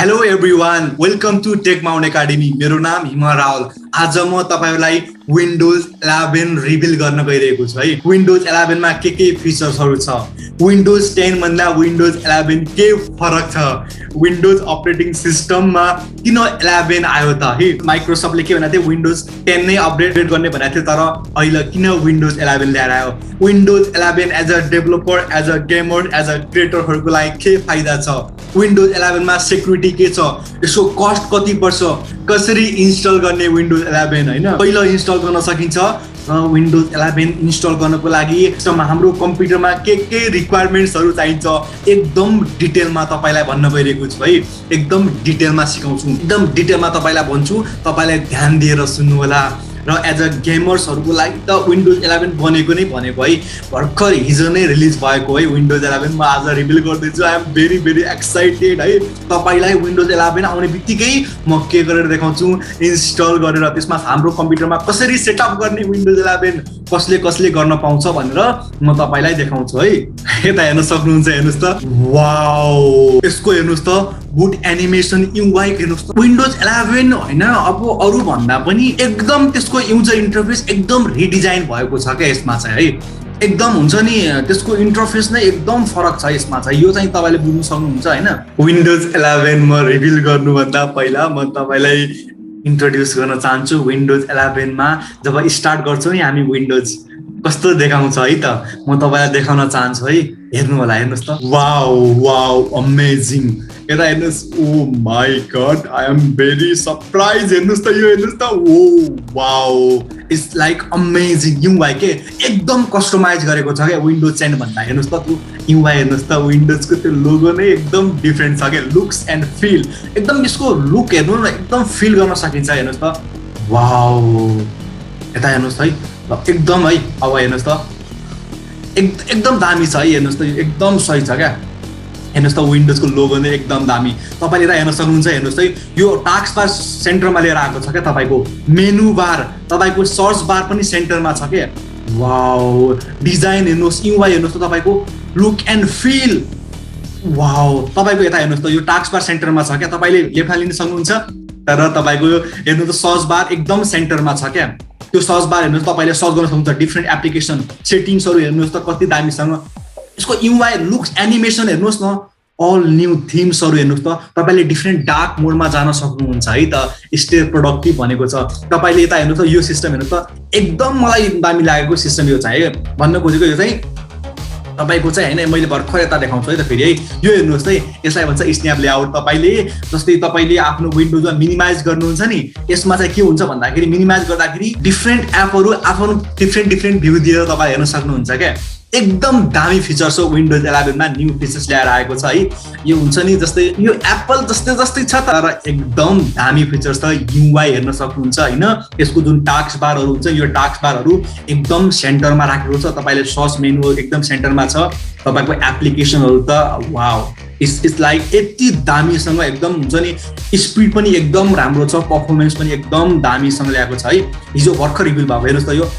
Hello everyone, welcome to Tech Mount Academy. मेरो नाम हिमा रावल। आज म तपाईहरुलाई विन्डोज 11 रिभिल गर्न गइरहेको छु है। विन्डोज 11 मा के फिचर्सहरु छ, विन्डोज 10 भन्दा विन्डोज 11 के फरक छ, विन्डोज अपरेटिङ सिस्टममा किन 11 आयो त है। माइक्रोसफ्टले के भनेको थियो, विन्डोज 10 नै अपग्रेड गर्ने भनेको थियो, तर अहिले किन विन्डोज 11 ल्याएर आयो। Windows 11 as a developer, as a gamer, as a क्रिएटरहरुको लागि के फाइदा छ, विन्डोज 11 मा सेक्युरिटी के छ, यसको कस्ट कति पर्छ, कसरी इन्स्टल गर्ने विन्डोज 11 हैन। पहिलो इन्स्टल गर्न सकिन्छ। विन्डोज 11 इन्स्टल गर्नको लागि हाम्रो कम्प्युटरमा के रिक्वायरमेन्ट्सहरु चाहिन्छ एकदम डिटेलमा तपाईलाई भन्न गइरहेको छु है। एकदम डिटेलमा सिकाउँछु, एकदम डिटेलमा तपाईलाई भन्छु, तपाईलाई ध्यान दिएर सुन्नु होला। र एज अ गेमर्सहरुको लागि त विन्डोज 11 बनेको नै भनेको है। भर्खर हिजो नै रिलिज भएको है विन्डोज 11। म आज रिभिल गर्दैछु। आई एम भेरी एक्साइटेड है। तपाईलाई विन्डोज 11 आउने बित्तिकै म के गरेर देखाउँछु, इन्स्टल गरेर त्यसमा हाम्रो कम्प्युटरमा कसरी सेटअप गर्ने विन्डोज 11 कसले गर्न पाउँछ भनेर म तपाईलाई देखाउँछु है। यता हेर्न सक्नुहुन्छ, हेर्नुस् त, वाउ, यसको हेर्नुस् त बुट एनिमेसन, युआई हेर्नुस् त। विन्डोज 11 हैन, अब अरु भन्दा पनि एकदम त्यसको युजर इन्टरफेस एकदम रिडिजाइन भएको छ के यसमा चाहिँ है। एकदम हुन्छ नि, त्यसको इन्टरफेस नै एकदम फरक छ यसमा चाहिँ। यो चाहिँ तपाईले बुझ्न सक्नुहुन्छ हैन। विन्डोज 11 म रिभिल गर्नुभन्दा पहिला म तपाईलाई इन्ट्रोड्युस गर्न चाहन्छु। विन्डोज 11 मा जब स्टार्ट गर्छौं नि हामी, विन्डोज कस्तो देखाउँछ है त, म तपाईलाई देखाउन चाहन्छु है। हेर्नु होला, हेर्नुस् त, वाउ अमेजिङ। यता हेर्नुस्, oh my god, I am very surprise. हेर्नुस् त, यो हेर्नुस् त, oh wow, it's like amazing. UI के एकदम कस्टमाइज गरेको छ के विन्डोज 10 भन्दा। हेर्नुस् त, त्यो युआई हेर्नुस् त, विन्डोजको त्यो लोगो नै एकदम डिफरेन्ट छ के, लुक्स एन्ड फिल। एकदम यसको लुक हेर्नु न, एकदम फिल गर्न सकिन्छ। हेर्नुस् त, वाउ, यता हेर्नुस् है, एकदम है। अब हेर्नुस् त, एकदम दामी छ है। हेर्नुस् त, एकदम सही छ क्या। हेर्नुस् त, विन्डोजको लोगो नै एकदम दामी। तपाईले यता हेर्न सक्नुहुन्छ। हेर्नुस् है, यो टास्क बार सेन्टरमा लिएर आएको छ क्या तपाईको। मेनु बार, तपाईको सर्च बार पनि सेन्टरमा छ के। वाउ, डिजाइन हेर्नुस्, युआई हेर्नुस् त, तपाईको लुक एन्ड फिल, वाउ। तपाईको यता हेर्नुस् त, यो टास्क बार सेन्टरमा छ क्या। तपाईले लेफ्टमा लिन सक्नुहुन्छ, तर तपाईको हेर्नु त सर्च बार एकदम सेन्टरमा छ क्या। त्यो सर्च बार हेर्नुस्, तपाईले सर्च गर्न सक्नुहुन्छ डिफरेन्ट एप्लिकेसन, सेटिङ्सहरु हेर्नुस् त कति दामीसँग। यसको युआई, लुक्स, एनिमेसन हेर्नुस् न, अल न्यू थिम्सहरु हेर्नुस् त। तपाईले डिफरेन्ट डार्क मोडमा जान सक्नुहुन्छ है त। स्टे प्रोडक्टिभ भनेको छ। तपाईले यता हेर्नुस् त, यो सिस्टम हेर्नुस् त, एकदम मलाई दामी लागेको सिस्टम यो चाहिँ है। भन्न खोजेको यो चाहिँ तपाईको चाहिँ हैन, मैले भर्खर यता देखाउँछु है त फेरि है। यो हेर्नुस् है, यसलाई भन्छ स्न्याप लेआउट। तपाईले जस्तै तपाईले आफ्नो विन्डोजमा मिनिमाइज गर्नुहुन्छ नि, यसमा चाहिँ के हुन्छ भन्दाखेरि, मिनिमाइज गर्दाखेरि डिफरेन्ट एपहरु आफ्नो डिफरेन्ट भ्यू दिएर तपाईले हेर्न सक्नुहुन्छ क्या। एकदम दामी फिचर छ विन्डोज 11 मा। न्यू फिचर्स ल्याएर आएको छ है। यो हुन्छ नि, जस्तै यो एप्पल जस्तै छ, तर एकदम दामी फिचर्स छ। युआई हेर्न सक्नुहुन्छ हैन। यसको जुन टास्क बारहरु हुन्छ, यो टास्क बारहरु एकदम सेन्टरमा राखेको छ। तपाईले सर्च मेनु एकदम सेन्टरमा छ। तपाईको एप्लिकेसनहरु त वाउ, इट्स लाइक यति दामीसँग एकदम हुन्छ नि। स्पिड पनि एकदम राम्रो छ, परफर्मेन्स पनि एकदम दामीसँग ल्याएको छ है। हिजो भर्खर रिभिल भएको। हेर्नुस् त, यो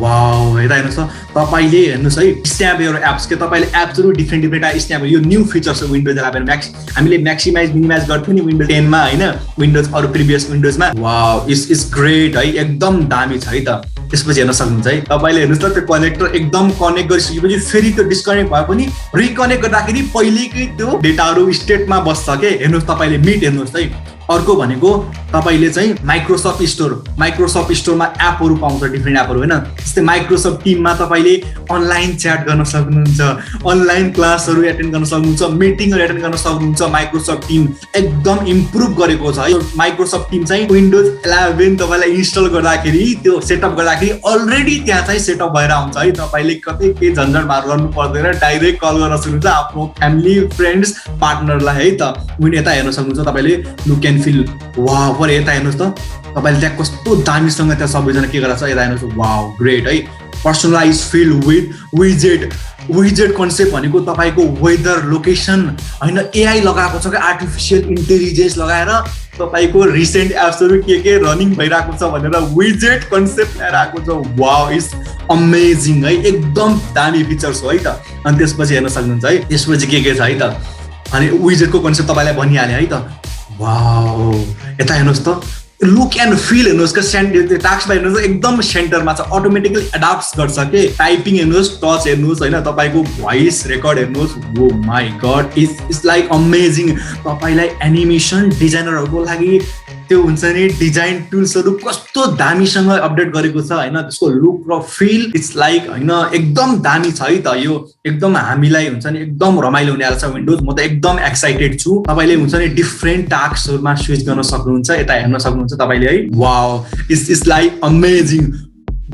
वाउ, यता हेर्नुस् त, तपाईले हेर्नुस् है, स्न्याप एरो एप्स के। तपाईले एप्सहरु डिफरेन्ट स्न्याप, यो न्यू फिचर छ विन्डोज 11 म्याक्स। हामीले म्याक्सिमाइज मिनिमाइज गर्थ्यौ नि विन्डोज 10 मा हैन, विन्डोज अरु प्रिभियस विन्डोजमा। वाउ, इट्स ग्रेट है, एकदम दामी छ है त। त्यसपछि हेर्न सक्नुहुन्छ है, तपाईले हेर्नुस् त, त्यो कनेक्टर एकदम कनेक्ट गरिसकेपछि फेरि त्यो डिस्कनेक्ट भए पनि रिकनेक्ट गर्दाखेरि पहिलेकै त्यो डेटाहरु स्टेटमा बस्छ के। हेर्नुस् तपाईले मिट हेर्नुस् है। अर्को भनेको तपाईले चाहिँ माइक्रोसफ्ट स्टोरमा एपहरु पाउँछ, डिफरेन्ट एपहरु हैन। जस्तै माइक्रोसफ्ट टिममा तपाईले अनलाइन च्याट गर्न सक्नुहुन्छ, अनलाइन क्लासहरु एटेन्ड गर्न सक्नुहुन्छ, मिटिङहरु एटेन्ड गर्न सक्नुहुन्छ। माइक्रोसफ्ट टिम एकदम इम्प्रुभ गरेको छ है। माइक्रोसफ्ट टिम चाहिँ विन्डोज 11 तपाईलाई इन्स्टल गर्दाखेरि, त्यो सेटअप गर्दाखेरि अलरेडी त्यहाँ चाहिँ सेटअप भएर आउँछ है। तपाईले कतै के झन्झट गर्नु पर्दैन, डाइरेक्ट कल गर्न सक्नुहुन्छ आफ्नो फ्यामिली, फ्रेन्ड्स, पार्टनरलाई है त। यता हेर्न सक्नुहुन्छ तपाईले लुक एन्ड फिल। वाउ, पर यता हेर्नुस् त, तपाईले त्यहाँ कस्तो दामीसँग त्यहाँ सबैजना के गरेछ। यता हेर्नुस्, वाउ, ग्रेट है। पर्सनलाइज फिल विथ विजेट कन्सेप्ट भनेको तपाईको वेदर, लोकेसन हैन, एआई लगाएको छ के, आर्टिफिशियल इन्टेलिजेन्स लगाएर तपाईको रिसेन्ट एप्सहरु के रनिङ भइराको छ भनेर विजेट कन्सेप्ट ल्याएर आएको छ। वाउ, इट्स अमेजिङ है। एकदम दामी फिचर्स हो है त। अनि त्यसपछि हेर्न सक्नुहुन्छ है, त्यसपछि के छ है त। अनि विजेटको कन्सेप्ट तपाईलाई भनिहाले है त। वाउ, यता हेर्नुहोस् त, लुक एन्ड फिल हेर्नुहोस् के टास्क बार हेर्नुहोस् एकदम सेन्टरमा छ, अटोमेटिकली एडाप्ट गर्छ के, टाइपिङ हेर्नुहोस्, टच हेर्नुहोस् होइन, तपाईँको भोइस रेकर्ड हेर्नुहोस्, oh my god, it's like amazing. तपाईँलाई एनिमेसन डिजाइनरहरूको लागि त्यो हुन्छ नि डिजाइन टुल्सहरू कस्तो दामीसँग अपडेट गरेको छ होइन, त्यसको लुक र फिल इट्स लाइक होइन एकदम दामी छ है त, यो एकदम हामीलाई हुन्छ नि एकदम रमाइलो हुनेवाला छ विन्डोज। म त एकदम एक्साइटेड छु। तपाईँले हुन्छ नि डिफ्रेन्ट टास्कहरूमा स्विच गर्न सक्नुहुन्छ, यता हेर्न सक्नुहुन्छ तपाईँले है। Wow, it's like amazing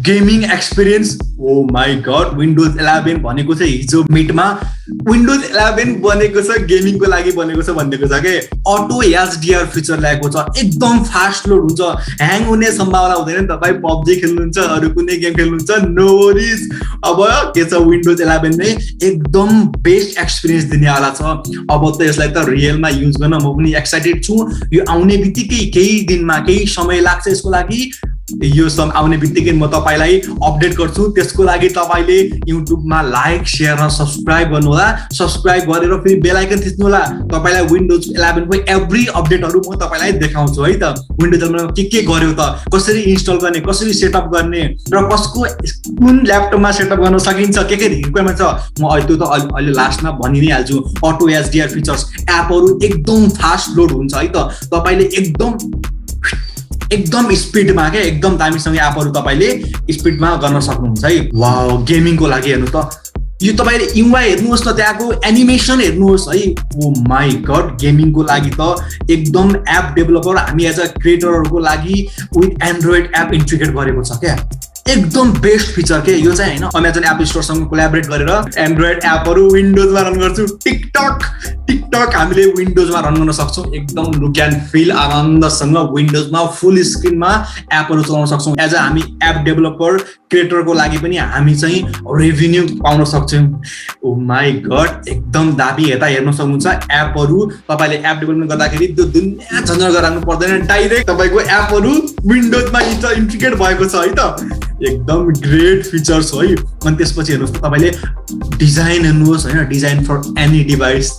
gaming experience. Oh my God, Windows 11 भनेको चाहिँ हिजो मिटमा विन्डोज 11 बनेको छ गेमिङको लागि बनेको छ भनेको छ के। अटो एचडिआर फिचर ल्याएको छ, एकदम फास्ट लोड हुन्छ, ह्याङ हुने सम्भावना हुँदैन। तपाईँ पब्जी खेल्नुहुन्छ, अरू कुनै गेम खेल्नुहुन्छ, नो वरिज। अब के छ, विन्डोज 11 नै एकदम बेस्ट एक्सपिरियन्स दिनेवाला छ। अब त यसलाई त रियलमा युज गर्न म पनि एक्साइटेड छु। यो आउने बित्तिकै केही दिनमा केही समय लाग्छ यसको लागि, यो सब आउने बित्तिकै म तपाईँलाई अपडेट गर्छु। त्यसको लागि तपाईँले युट्युबमा लाइक सेयर र सब्सक्राइब गर्नुहोला। सब्सक्राइब गरेर फेरि बेल आइकन थिच्नु होला। तपाईँलाई विन्डोज 11 को एभ्री अपडेटहरू म तपाईँलाई देखाउँछु है त। विन्डोज 11 के गर्यो त, कसरी इन्स्टल गर्ने, कसरी सेटअप गर्ने र कसको कुन ल्यापटपमा सेटअप गर्न सकिन्छ, के रिक्वायरमेन्ट छ, म त्यो त अहिले लास्टमा भनि नै हाल्छु। अटो एचडिआर फिचर्स, एपहरू एकदम फास्ट लोड हुन्छ है त। तपाईँले एकदम स्पिडमा क्या एकदम दामीसँग एपहरू तपाईँले स्पिडमा गर्न सक्नुहुन्छ है। वाउ, गेमिङको लागि हेर्नु त, यो तपाईँले युआई हेर्नुहोस् न, त्यहाँको एनिमेसन हेर्नुहोस् है। ओ माई गड, गेमिङको लागि त एकदम एप डेभलपर हामी एज अ क्रिएटरहरूको लागि विथ एन्ड्रोइड एप इन्टिग्रेट गरेको छ क्या, एकदम बेस्ट फिचर के यो चाहिँ होइन। अमेजन एप स्टोरसँग कोल्याबोरेट गरेर एन्ड्रोइड एपहरू विन्डोजमा रन गर्छु। टिकटक हामीले विन्डोजमा रन गर्न सक्छौँ, एकदम लुक एन्ड फिल आनन्दसँग विन्डोजमा फुल स्क्रिनमा एपहरू चलाउन सक्छौँ। एज अ हामी एप डेभलपर क्रिएटरको लागि पनि हामी चाहिँ रेभिन्यू पाउन सक्छौँ। ओ माई गड, एकदम दामी। यता हेर्न सक्नुहुन्छ एपहरू, तपाईँले एप डेभलपमेन्ट गर्दाखेरि त्यो दुनियाँ झन्झट गराउनु पर्दैन, डाइरेक्ट तपाईँको एपहरू विन्डोजमा इन्टिग्रेट भएको छ है त। एकदम ग्रेट फिचर्स है। अनि त्यसपछि हेर्नुहोस् त, तपाईँले डिजाइन हेर्नुहोस् होइन, डिजाइन फर एनी डिभाइस,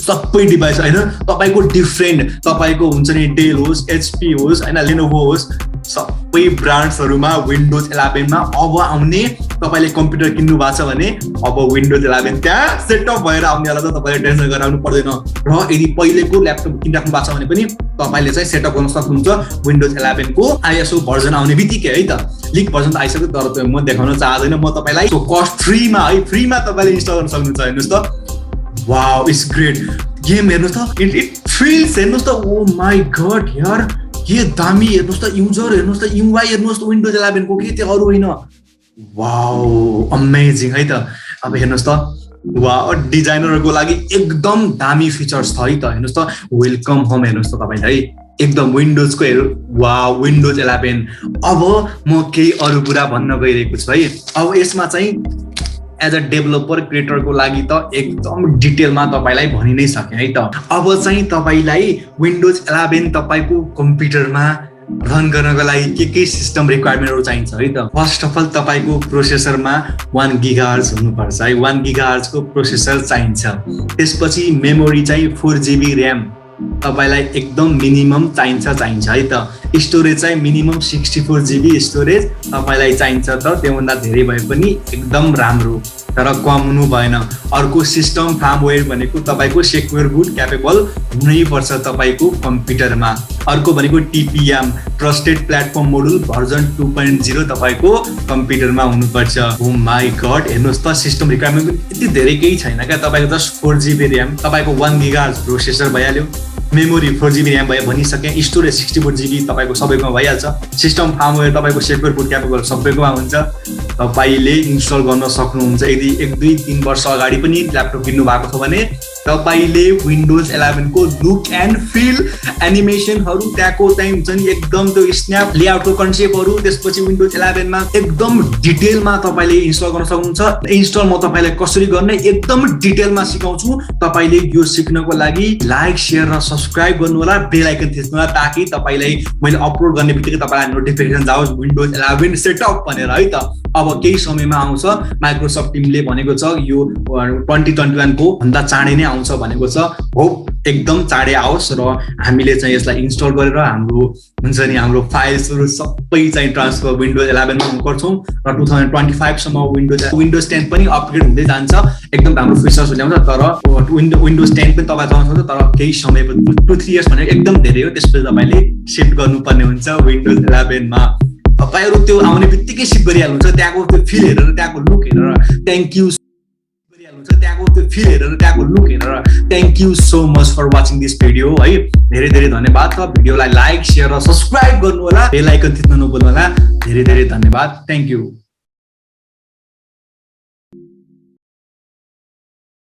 सबै डिभाइस होइन, तपाईँको डिफ्रेन्ट, तपाईँको हुन्छ नि डेल होस्, एचपी होस् होइन, लेनोभो होस्, सबै ब्रान्ड्सहरूमा विन्डोज 11 मा अब आउने। तपाईँले कम्प्युटर किन्नु भएको छ भने अब विन्डोज 11 त्यहाँ सेटअप भएर आउनेवाला त, तपाईँले टेन्सन गराउनु पर्दैन। र यदि पहिलेको ल्यापटप किनिराख्नु भएको छ भने पनि तपाईँले चाहिँ सेटअप गर्न सक्नुहुन्छ विन्डोज 11 को आइएसओ भर्जन आउने बित्तिकै है त। लिक भर्जन त आइसक्यो, तर म देखाउन चाहदैन। म तपाईँलाई कस्ट फ्रीमा तपाईँले इन्स्टल गर्न सक्नुहुन्छ। हेर्नुहोस् त, वाउ, इट्स ग्रेट। गेम हेर्नुहोस् त, इट फिल्स हेर्नुहोस् त, ओ माई गड यार, के दामी। हेर्नुहोस् त, युजर हेर्नुहोस् त, युआई हेर्नुहोस् त विन्डोज 11 को, के त्यो अरू होइन। वाउ, अमेजिङ है त। अब हेर्नुहोस् त, वाउ, डिजाइनरहरूको लागि एकदम दामी फिचर्स छ है त। हेर्नुहोस् त, वेलकम होम हेर्नुहोस् त तपाईँलाई एकदम विन्डोजको हेर्नु। Wow, windows 11। अब म केही अरू कुरा भन्न गइरहेको छु है। अब यसमा चाहिँ एज अ डेभलपर क्रिएटरको लागि त एकदम डिटेलमा तपाईँलाई भनि नै सकेँ है त। अब चाहिँ तपाईँलाई विन्डोज 11 तपाईँको कम्प्युटरमा रन गर्नको लागि के सिस्टम रिक्वायरमेन्टहरू चाहिन्छ है त। फर्स्ट अफ अल तपाईँको प्रोसेसरमा 1 गिगाहर्ज हुनुपर्छ है, 1 गिगाहर्जको प्रोसेसर चाहिन्छ। त्यसपछि मेमोरी चाहिँ 4 GB ऱ्याम तपाईँलाई एकदम मिनिमम चाहिन्छ है त। स्टोरेज चाहिँ मिनिमम 64 GB स्टोरेज तपाईँलाई चाहिन्छ त, त्योभन्दा धेरै भए पनि एकदम राम्रो, तर कम हुनु भएन। अर्को सिस्टम फार्मवेयर भनेको तपाईँको सेक्योर बुट क्यापेबल हुनैपर्छ तपाईँको कम्प्युटरमा। अर्को भनेको टिपिएम, ट्रस्टेड प्लेटफर्म मोडुल भर्जन 2.0 तपाईँको कम्प्युटरमा हुनुपर्छ। ओ माई गड, हेर्नुहोस् त, सिस्टम रिक्वायरमेन्ट यति धेरै केही छैन क्या। तपाईँको जस्ट 4 GB ऱ्याम, तपाईँको 1 गिगाहर्ज प्रोसेसर भइहाल्यो, मेमोरी 4 GB ऱ्याम भयो भनिसकेँ, स्टोरेज 64 GB तपाईँको सबैकोमा भइहाल्छ। सिस्टम फार्मवेयर तपाईँको सेक्योर बुट क्यापेबल सबैकोमा हुन्छ, तपाईँले इन्स्टल गर्न सक्नुहुन्छ। यदि 1-2-3 वर्ष अगाडि पनि ल्यापटप किन्नु भएको छ भने तपाईँले विन्डोज 11 को लुक एन्ड फिल, एनिमेसनहरू, त्यहाँको चाहिँ हुन्छ नि एकदम त्यो स्न्याप लेआउटको कन्सेप्टहरू, त्यसपछि विन्डोज 11 मा एकदम डिटेलमा तपाईँले इन्स्टल गर्न सक्नुहुन्छ। इन्स्टल म तपाईँलाई कसरी गर्ने एकदम डिटेलमा सिकाउँछु। तपाईँले यो सिक्नको लागि लाइक सेयर र सब्सक्राइब गर्नु होला, बेल आइकन थिच्नु होला, ताकि तपाईँलाई मैले अपलोड गर्ने बित्तिकै तपाईँलाई नोटिफिकेसन जाओस् विन्डोज 11 सेटअप भनेर है त। अब केही समयमा आउँछ, माइक्रोसफ्ट टिमले भनेको छ यो 2021 को भन्दा चाँडै नै आउँछ भनेको छ। होप एकदम चाँडै आओस् र हामीले चाहिँ यसलाई इन्स्टल गरेर हाम्रो हुन्छ नि हाम्रो फाइल्सहरू सबै चाहिँ ट्रान्सफर विन्डोज 11 मा गर्छौँ र 2025 सम्म विन्डोज 10 पनि अपग्रेड हुँदै जान्छ। एकदम राम्रो फिचर्स ल्याउँछ। तर विन्डोज 10 पनि तपाईँ चलाउन सक्छ, तर केही समय 2-3 इयर्स भनेको एकदम धेरै हो। त्यसपछि तपाईँले सिफ्ट गर्नुपर्ने हुन्छ विन्डोज 11 मा। तपाईँहरू त्यो आउने बित्तिकै सिफ्ट गरिहाल्नुहुन्छ। त्यहाँको त्यो फिल हेरेर, त्यहाँको लुक हेरेर thank you thank you so much for watching this video है। धेरै धेरै धन्यवाद छ। भिडियोलाई लाइक, सेयर र सब्सक्राइब गर्नु होला, बेल आइकन थिच्न नभुल्नु होला। धेरै धेरै धन्यवाद। Thank you.